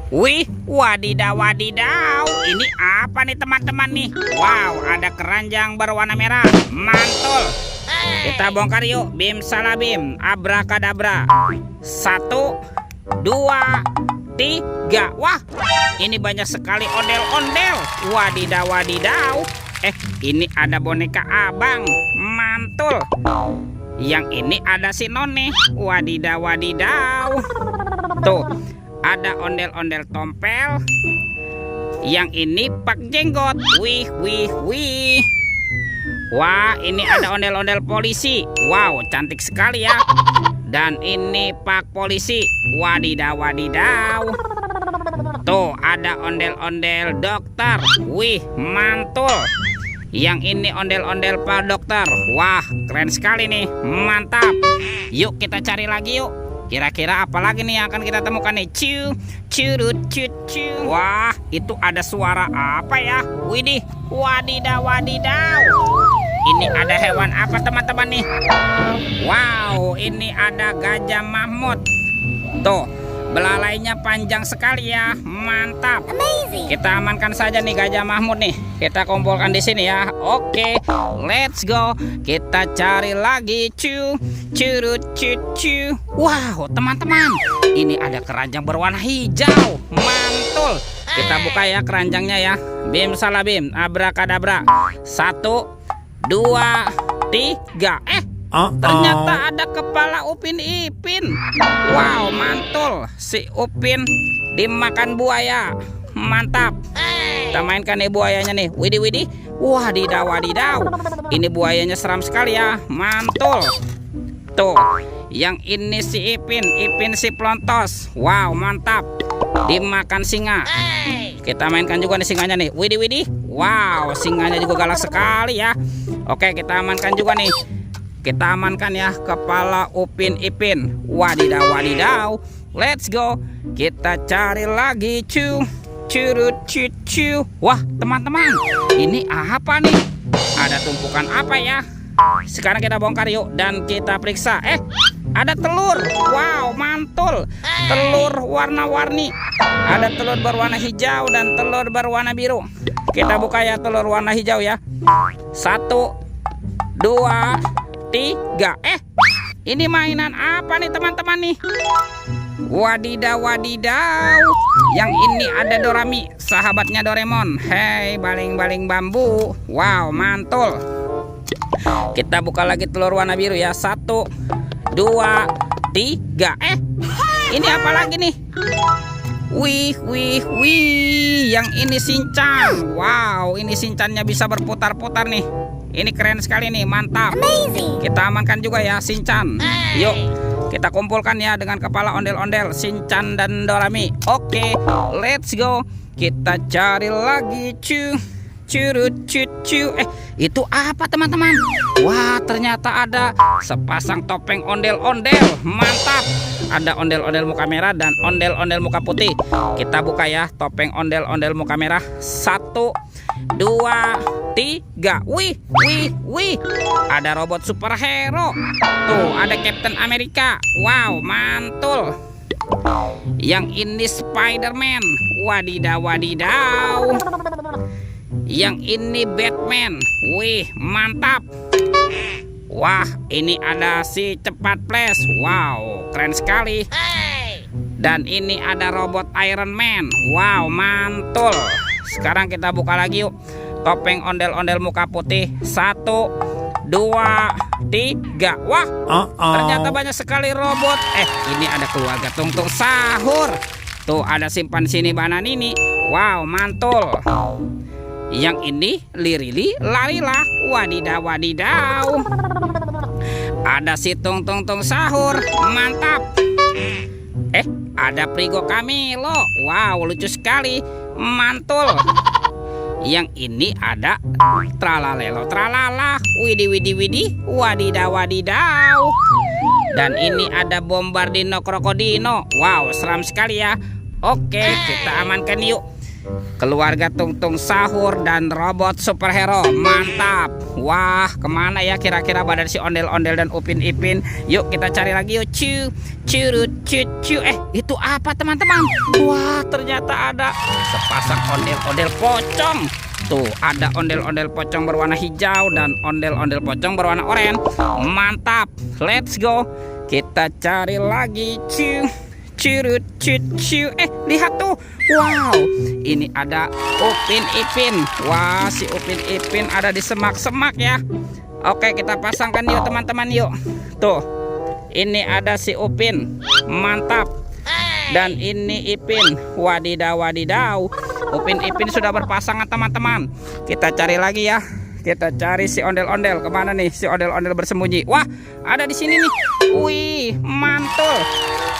Wih, wadidaw wadidaw. Ini apa nih teman-teman nih? Wow, ada keranjang berwarna merah. Mantul. Kita bongkar yuk. Bim salabim, abrakadabra. 1, 2, 3. Wah, ini banyak sekali ondel-ondel. Wadidaw wadidaw. Ini ada boneka abang. Mantul. Yang ini ada si Noni. Wadidaw wadidaw. Tuh, ada ondel-ondel tompel. Yang ini Pak Jenggot. Wih wih wih. Wah, ini ada ondel-ondel polisi. Wow, cantik sekali ya. Dan ini Pak Polisi. Wadidaw wadidaw. Tuh, ada ondel-ondel dokter. Wih, mantul. Yang ini ondel-ondel Pak Dokter. Wah, keren sekali nih. Mantap. Yuk kita cari lagi yuk. Kira-kira apa lagi nih yang akan kita temukan nih? Curut. Wah, itu ada suara apa ya? Widih, wadidaw wadidaw. Ini ada hewan apa teman-teman nih? Wow, ini ada gajah Mahmud. Tuh, belalainya panjang sekali ya. Mantap. Amazing. Kita amankan saja nih gajah Mahmud nih. Kita kumpulkan di sini ya. Oke, let's go. Kita cari lagi. Curut. Wow, teman-teman, ini ada keranjang berwarna hijau. Mantul. Kita buka ya keranjangnya ya. Bim salabim, abrakadabra. 1, 2, 3. Ternyata ada kepala Upin Ipin. Wow, mantul. Si Upin dimakan buaya. Mantap. Kita mainkan nih buayanya nih. Widih. Wadidaw wadidaw. Ini buayanya seram sekali ya. Mantul. Tuh, yang ini si Ipin si Plontos. Wow, mantap. Dimakan singa. Kita mainkan juga nih singanya nih. Widih. Wow, singanya juga galak sekali ya. Oke, kita amankan juga nih. Kita amankan ya kepala Upin Ipin. Wadidaw wadidaw. Let's go. Kita cari lagi. Curut. Wah, teman-teman, ini apa nih? Ada tumpukan apa ya? Sekarang kita bongkar yuk dan kita periksa. Ada telur. Wow, mantul. Telur warna-warni. Ada telur berwarna hijau dan telur berwarna biru. Kita buka ya telur warna hijau ya. 1, 2, 3. Ini mainan apa nih teman-teman nih? Wadidaw wadidaw. Yang ini ada Dorami, sahabatnya Doraemon. Hei, baling-baling bambu. Wow, mantul. Kita buka lagi telur warna biru ya. 1, 2, 3. Ini apa lagi nih? Wih. Yang ini Shinchan. Wow, ini Shinchannya bisa berputar-putar nih. Ini keren sekali nih, mantap. Amazing. Kita amankan juga ya Shinchan. Yuk, kita kumpulkan ya dengan kepala ondel-ondel Shinchan dan Dorami. Oke, let's go. Kita cari lagi. Curut. Itu apa teman-teman? Wah, ternyata ada sepasang topeng ondel-ondel. Mantap. Ada ondel-ondel muka merah dan ondel-ondel muka putih. Kita buka ya topeng ondel-ondel muka merah. 1, 2, 3. Wih. Ada robot superhero. Tuh, ada Captain America. Wow, mantul. Yang ini Spider-Man. Wadidaw wadidaw. Yang ini Batman. Wih, mantap. Wah, ini ada si Cepat Flash. Wow, keren sekali. Dan ini ada robot Iron Man. Wow, mantul. Sekarang kita buka lagi yuk topeng ondel-ondel muka putih. 1, 2, 3. Wah, ternyata banyak sekali robot. Ini ada keluarga Tungtung Sahur. Tuh, ada simpan sini banan ini. Wow, mantul. Yang ini Lirili Larila. Wadidaw wadidaw. Ada si Tungtung Sahur. Mantap. Ada Prigo Kamilo. Wow, lucu sekali. Mantul. Yang ini ada Tralalelo Tralala. Widih. Wadidaw wadidaw. Dan ini ada Bombardino Krokodino. Wow, seram sekali ya. Oke, kita amankan yuk. keluarga Tungtung Sahur dan robot superhero. Mantap. Wah, kemana ya kira-kira badan si ondel-ondel dan Upin Ipin? Yuk kita cari lagi yuk. Curut cucu. Itu apa teman-teman? Wah, ternyata ada sepasang ondel-ondel pocong. Tuh, ada ondel-ondel pocong berwarna hijau dan ondel-ondel pocong berwarna oranye. Mantap. Let's go. Kita cari lagi. Curut cucu. Lihat tuh. Wow, ini ada Upin Ipin. Wah, si Upin Ipin ada di semak-semak ya. Oke, kita pasangkan yuk teman-teman yuk. Tuh, ini ada si Upin. Mantap. Dan ini Ipin. Wadidaw, wadidaw. Upin Ipin sudah berpasangan teman-teman. Kita cari lagi ya. Kita cari si ondel-ondel. Kemana nih si ondel-ondel bersembunyi? Wah, ada di sini nih. Wih, mantul.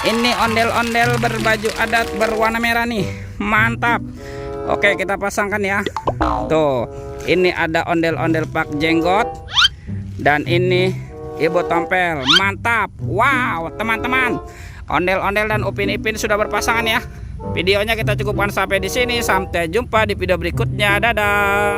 Ini ondel-ondel berbaju adat berwarna merah nih. Mantap. Oke, kita pasangkan ya. Tuh, ini ada ondel-ondel Pak Jenggot. Dan ini Ibu Tompel. Mantap. Wow, teman-teman. Ondel-ondel dan Upin Ipin sudah berpasangan ya. Videonya kita cukupkan sampai di sini. Sampai jumpa di video berikutnya. Dadah.